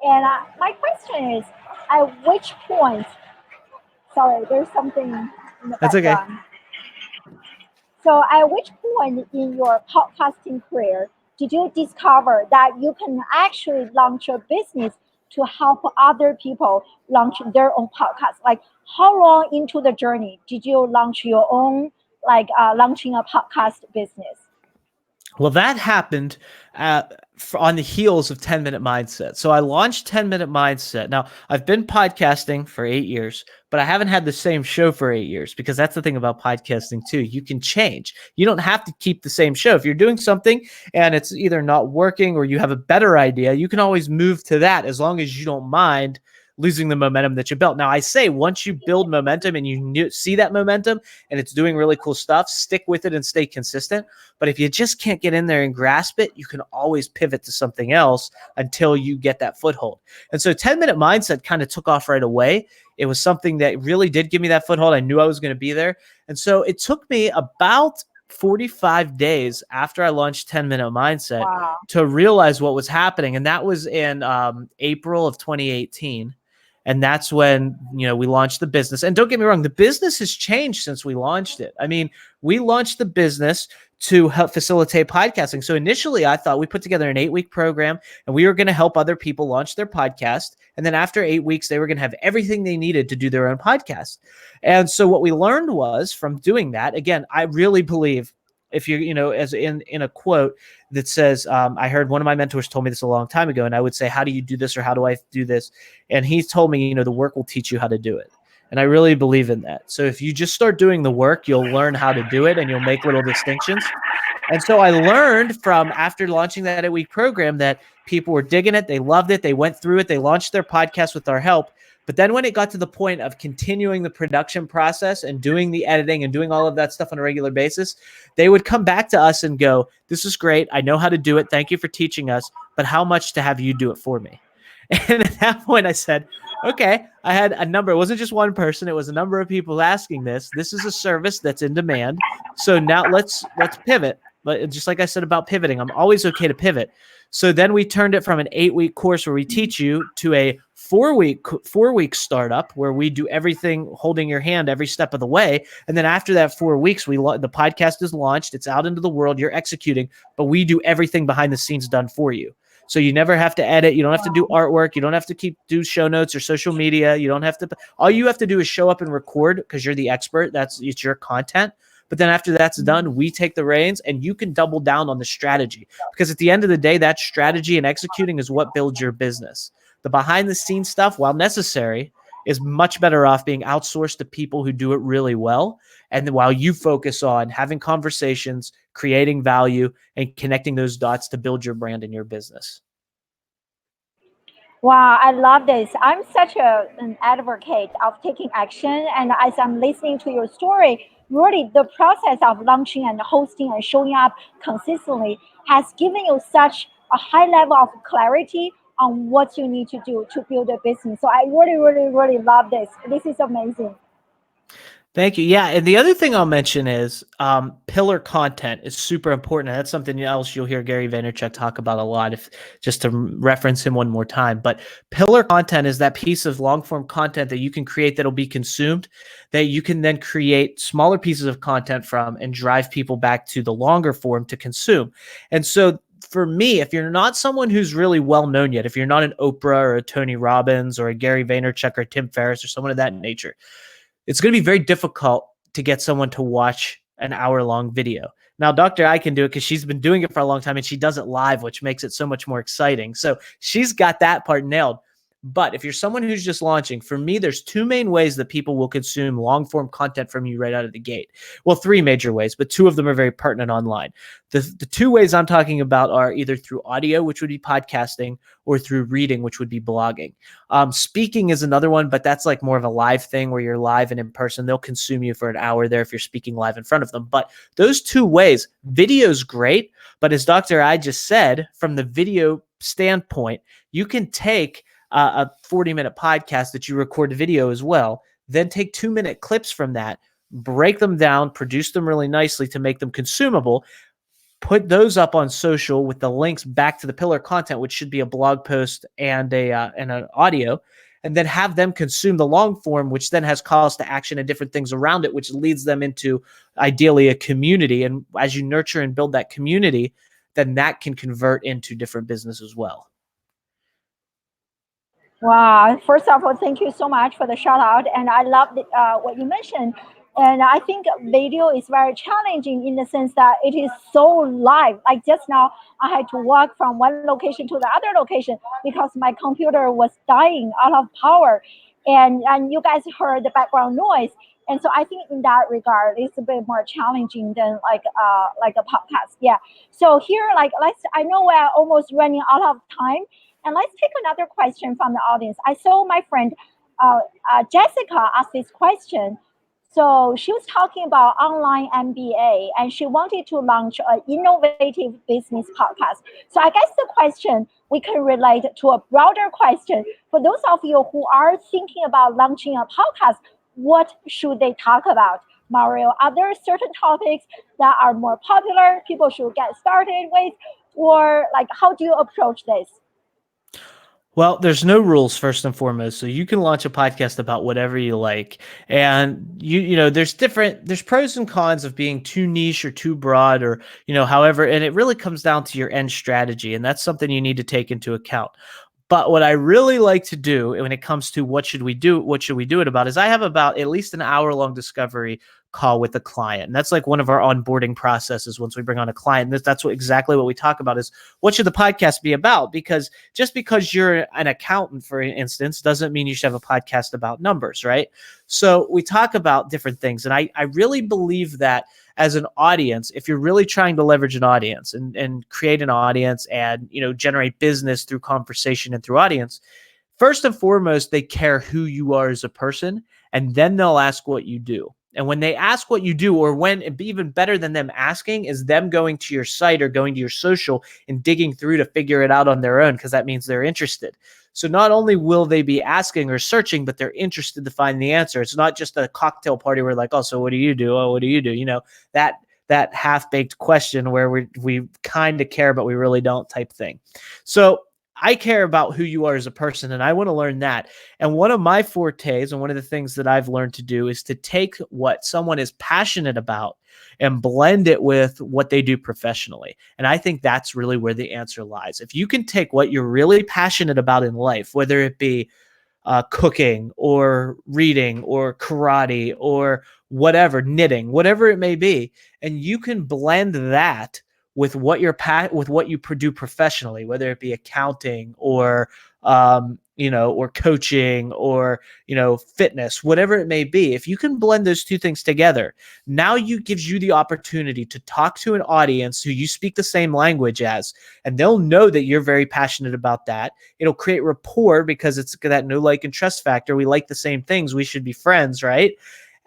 [SPEAKER 1] And my question is, at which point, sorry, there's something in the
[SPEAKER 2] That's
[SPEAKER 1] background. Okay. So at which point in your podcasting career did you discover that you can actually launch a business to help other people launch their own podcast? Like, how long into the journey did you launch your own, like launching a podcast business?
[SPEAKER 2] Well, that happened on the heels of 10-Minute Mindset. So I launched 10-Minute Mindset. Now, I've been podcasting for 8 years, but I haven't had the same show for 8 years, because that's the thing about podcasting too. You can change. You don't have to keep the same show. If you're doing something and it's either not working or you have a better idea, you can always move to that, as long as you don't mind losing the momentum that you built. Now, I say once you build momentum and you see that momentum and it's doing really cool stuff, stick with it and stay consistent. But if you just can't get in there and grasp it, you can always pivot to something else until you get that foothold. And so 10-Minute Mindset kind of took off right away. It was something that really did give me that foothold. I knew I was going to be there. And so it took me about 45 days after I launched 10-Minute Mindset
[SPEAKER 1] Wow.
[SPEAKER 2] to realize what was happening. And that was in April of 2018. And that's when, we launched the business. And don't get me wrong, the business has changed since we launched it. I mean, we launched the business to help facilitate podcasting. So initially, I thought we put together an 8-week program and we were going to help other people launch their podcast. And then after 8 weeks, they were going to have everything they needed to do their own podcast. And so what we learned was from doing that, again, I really believe, if you as in a quote that says, I heard one of my mentors told me this a long time ago, and I would say, how do you do this? Or how do I do this? And he told me, the work will teach you how to do it. And I really believe in that. So if you just start doing the work, you'll learn how to do it and you'll make little distinctions. And so I learned from after launching that 8-week program that people were digging it. They loved it. They went through it. They launched their podcast with our help. But then when it got to the point of continuing the production process and doing the editing and doing all of that stuff on a regular basis, they would come back to us and go, this is great. I know how to do it. Thank you for teaching us. But how much to have you do it for me? And at that point I said, okay, I had a number. It wasn't just one person. It was a number of people asking this. This is a service that's in demand. So now let's pivot. But just like I said about pivoting, I'm always okay to pivot. So then we turned it from an 8-week course where we teach you to a 4-week startup where we do everything holding your hand every step of the way. And then after that 4 weeks, the podcast is launched. It's out into the world. You're executing, but we do everything behind the scenes done for you. So you never have to edit. You don't have to do artwork. You don't have to do show notes or social media. You don't have to. All you have to do is show up and record because you're the expert. It's your content. But then after that's done, we take the reins and you can double down on the strategy, because at the end of the day, that strategy and executing is what builds your business. The behind the scenes stuff, while necessary, is much better off being outsourced to people who do it really well. And then while you focus on having conversations, creating value, and connecting those dots to build your brand and your business.
[SPEAKER 1] Wow, I love this. I'm such an advocate of taking action. And as I'm listening to your story, really the process of launching and hosting and showing up consistently has given you such a high level of clarity on what you need to do to build a business. So I really, really, really love this. This is amazing.
[SPEAKER 2] Thank you. Yeah. And the other thing I'll mention is pillar content is super important. And that's something else you'll hear Gary Vaynerchuk talk about a lot, just to reference him one more time. But pillar content is that piece of long form content that you can create that'll be consumed, that you can then create smaller pieces of content from and drive people back to the longer form to consume. And so for me, if you're not someone who's really well known yet, if you're not an Oprah or a Tony Robbins or a Gary Vaynerchuk or Tim Ferriss or someone of that nature, it's going to be very difficult to get someone to watch an hour-long video. Now, Dr. I can do it because she's been doing it for a long time and she does it live, which makes it so much more exciting. So she's got that part nailed. But if you're someone who's just launching, for me, there's 2 main ways that people will consume long-form content from you right out of the gate. Well, 3 major ways, but 2 of them are very pertinent online. The 2 ways I'm talking about are either through audio, which would be podcasting, or through reading, which would be blogging. Speaking is another one, but that's like more of a live thing where you're live and in person. They'll consume you for an hour there if you're speaking live in front of them. But those 2 ways, video's great, but as Dr. I just said, from the video standpoint, you can take a 40-minute podcast that you record video as well, then take 2-minute clips from that, break them down, produce them really nicely to make them consumable, put those up on social with the links back to the pillar content, which should be a blog post and an audio, and then have them consume the long form, which then has calls to action and different things around it, which leads them into ideally a community. And as you nurture and build that community, then that can convert into different business as well.
[SPEAKER 1] Wow. First of all, thank you so much for the shout out. And I love what you mentioned. And I think video is very challenging in the sense that it is so live. Like just now, I had to walk from one location to the other location because my computer was dying out of power. And you guys heard the background noise. And so I think in that regard, it's a bit more challenging than like a podcast. Yeah. So here, like let's I know we're almost running out of time, and let's take another question from the audience. I saw my friend Jessica ask this question. So she was talking about online MBA and she wanted to launch an innovative business podcast. So I guess the question we can relate to a broader question for those of you who are thinking about launching a podcast. What should they talk about? Mario, are there certain topics that are more popular, people should get started with, or like how do you approach this?
[SPEAKER 2] Well, there's no rules first and foremost, so you can launch a podcast about whatever you like. And there's pros and cons of being too niche or too broad or, however, and it really comes down to your end strategy, and that's something you need to take into account. But what I really like to do when it comes to what should we do it about is I have about at least an hour-long discovery call with a client. And that's like one of our onboarding processes once we bring on a client. That's exactly what we talk about is what should the podcast be about? Because just because you're an accountant, for instance, doesn't mean you should have a podcast about numbers, right? So we talk about different things. And I really believe that as an audience, if you're really trying to leverage an audience and create an audience and, generate business through conversation and through audience, first and foremost, they care who you are as a person, and then they'll ask what you do. And when they ask what you do, or when, and even better than them asking is them going to your site or going to your social and digging through to figure it out on their own, because that means they're interested. So not only will they be asking or searching, but they're interested to find the answer. It's not just a cocktail party where like, oh, so what do you do? Oh, what do you do? That half-baked question where we kind of care, but we really don't type thing. So I care about who you are as a person, and I want to learn that. And one of my fortes and one of the things that I've learned to do is to take what someone is passionate about and blend it with what they do professionally. And I think that's really where the answer lies. If you can take what you're really passionate about in life, whether it be cooking or reading or karate or whatever, knitting, whatever it may be, and you can blend that with what you do professionally, whether it be accounting or or coaching or fitness, whatever it may be. If you can blend those two things together, now gives you the opportunity to talk to an audience who you speak the same language as, and they'll know that you're very passionate about that. It'll create rapport because it's that know, like, and trust factor. We like the same things. We should be friends, right?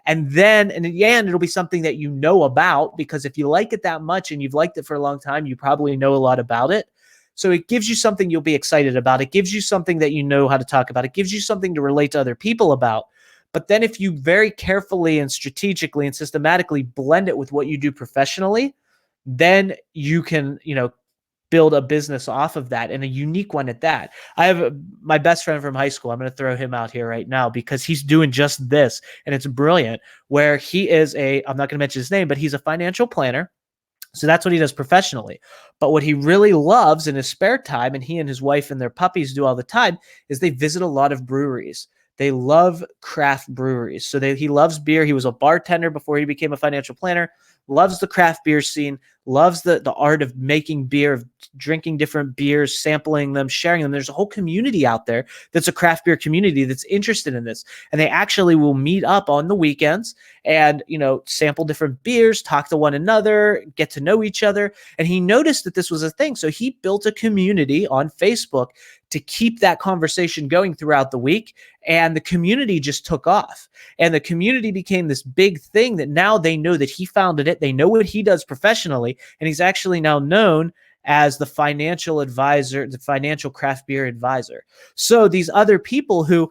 [SPEAKER 2] And then in the end, it'll be something that you know about, because if you like it that much and you've liked it for a long time, you probably know a lot about it. So it gives you something you'll be excited about. It gives you something that you know how to talk about. It gives you something to relate to other people about. But then if you very carefully and strategically and systematically blend it with what you do professionally, then you can, build a business off of that, and a unique one at that. I have my best friend from high school. I'm going to throw him out here right now because he's doing just this, and it's brilliant, where he is I'm not going to mention his name, but he's a financial planner. So that's what he does professionally. But what he really loves in his spare time, and he and his wife and their puppies do all the time, is they visit a lot of breweries. They love craft breweries. So he loves beer. He was a bartender before he became a financial planner, loves the craft beer scene, loves the art of making beer, of drinking different beers, sampling them, sharing them. There's a whole community out there that's a craft beer community that's interested in this. And they actually will meet up on the weekends and, sample different beers, talk to one another, get to know each other. And he noticed that this was a thing. So he built a community on Facebook to keep that conversation going throughout the week. And the community just took off. And the community became this big thing that now they know that he founded it. They know what he does professionally. And he's actually now known as the financial advisor, the financial craft beer advisor. So these other people who,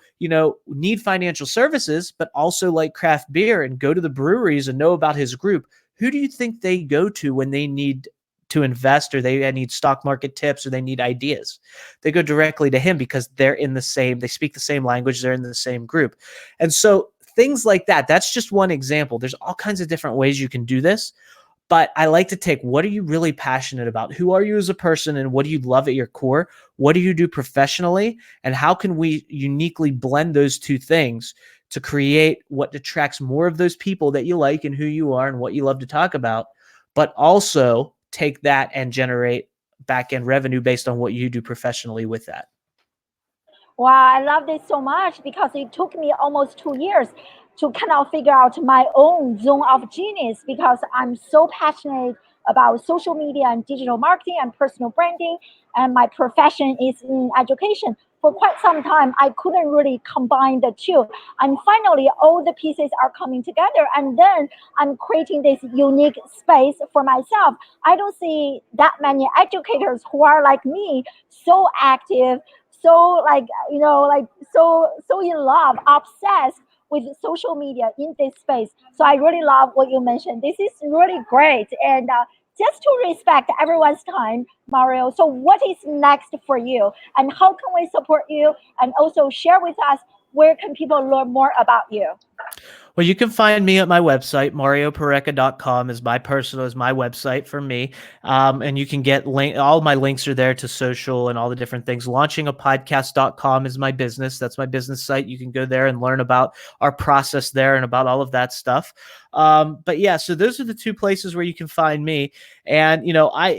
[SPEAKER 2] need financial services, but also like craft beer and go to the breweries and know about his group, who do you think they go to when they need to invest, or they need stock market tips, or they need ideas? They go directly to him because they speak the same language, they're in the same group. And so things like that, that's just one example. There's all kinds of different ways you can do this. But I like to take, what are you really passionate about? Who are you as a person, and what do you love at your core? What do you do professionally? And how can we uniquely blend those two things to create what attracts more of those people that you like and who you are and what you love to talk about, but also take that and generate back-end revenue based on what you do professionally with that.
[SPEAKER 1] Wow, I love this so much because it took me almost 2 years to kind of figure out my own zone of genius because I'm so passionate about social media and digital marketing and personal branding, and my profession is in education. For quite some time, I couldn't really combine the two. And finally, all the pieces are coming together. And then I'm creating this unique space for myself. I don't see that many educators who are like me, so active, so like like so in love, obsessed with social media in this space. So I really love what you mentioned. This is really great. And just to respect everyone's time, Mario, so what is next for you, and how can we support you, and also share with us where can people learn more about you?
[SPEAKER 2] Well, you can find me at my website. MarioPareca.com is my website for me. And you can get all my links are there to social and all the different things. Launchingapodcast.com is my business. That's my business site. You can go there and learn about our process there and about all of that stuff. But yeah, so those are the two places where you can find me. And,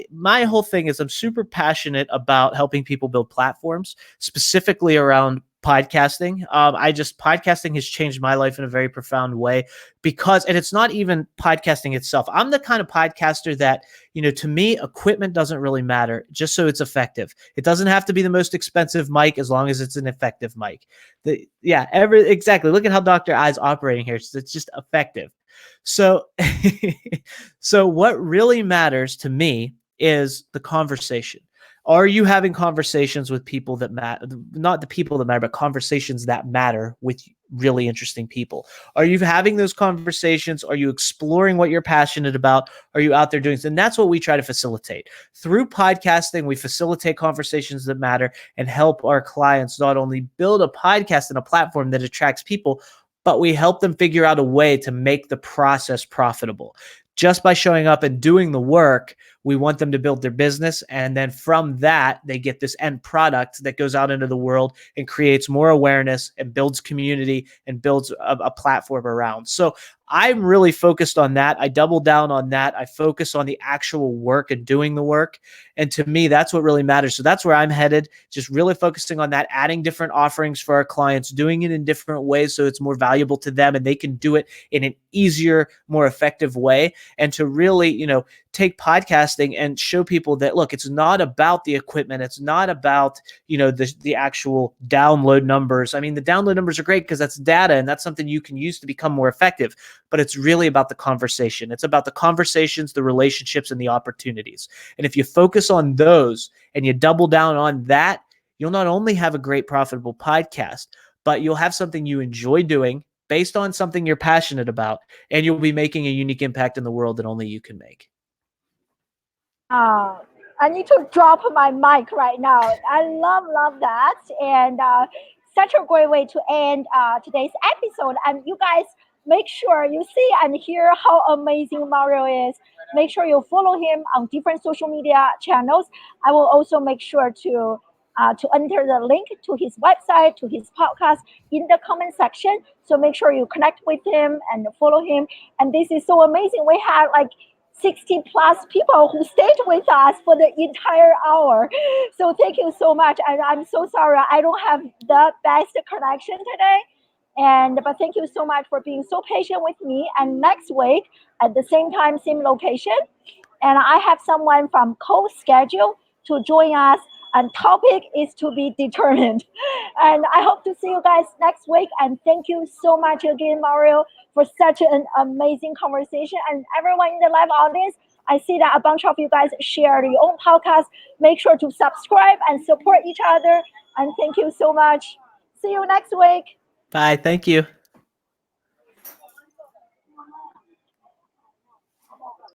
[SPEAKER 2] my whole thing is I'm super passionate about helping people build platforms, specifically around podcasting. Podcasting has changed my life in a very profound way and it's not even podcasting itself. I'm the kind of podcaster that, to me, equipment doesn't really matter, just so it's effective. It doesn't have to be the most expensive mic as long as it's an effective mic. Exactly. Look at how Dr. I's operating here. It's just effective. So, so what really matters to me is the conversation. Are you having conversations with people that matter? Not the people that matter, but conversations that matter with really interesting people. Are you having those conversations? Are you exploring what you're passionate about? Are you out there doing? And that's what we try to facilitate. Through podcasting, we facilitate conversations that matter and help our clients not only build a podcast and a platform that attracts people, but we help them figure out a way to make the process profitable. Just by showing up and doing the work, we want them to build their business. And then from that, they get this end product that goes out into the world and creates more awareness and builds community and builds a platform around. So I'm really focused on that. I double down on that. I focus on the actual work and doing the work. And to me, that's what really matters. So that's where I'm headed, just really focusing on that, adding different offerings for our clients, doing it in different ways so it's more valuable to them and they can do it in an easier, more effective way. And to really, take podcasting and show people that, look, it's not about the equipment. It's not about, the actual download numbers. I mean, the download numbers are great because that's data and that's something you can use to become more effective, but it's really about the conversation. It's about the conversations, the relationships, and the opportunities. And if you focus on those and you double down on that, you'll not only have a great profitable podcast, but you'll have something you enjoy doing based on something you're passionate about, and you'll be making a unique impact in the world that only you can make.
[SPEAKER 1] I need to drop my mic right now. I love that, and such a great way to end today's episode. And you guys, make sure you see and hear how amazing Mario is. Make sure you follow him on different social media channels. I will also make sure to enter the link to his website, to his podcast in the comment section. So make sure you connect with him and follow him. And this is so amazing. We had like 60 plus people who stayed with us for the entire hour. So thank you so much. And I'm so sorry I don't have the best connection today. But thank you so much for being so patient with me. And next week at the same time, same location, and I have someone from Co-Schedule to join us, and topic is to be determined. And I hope to see you guys next week. And thank you so much again, Mario, for such an amazing conversation. And everyone in the live audience, I see that a bunch of you guys share your own podcast. Make sure to subscribe and support each other. And thank you so much. See you next week.
[SPEAKER 2] Bye. Thank you.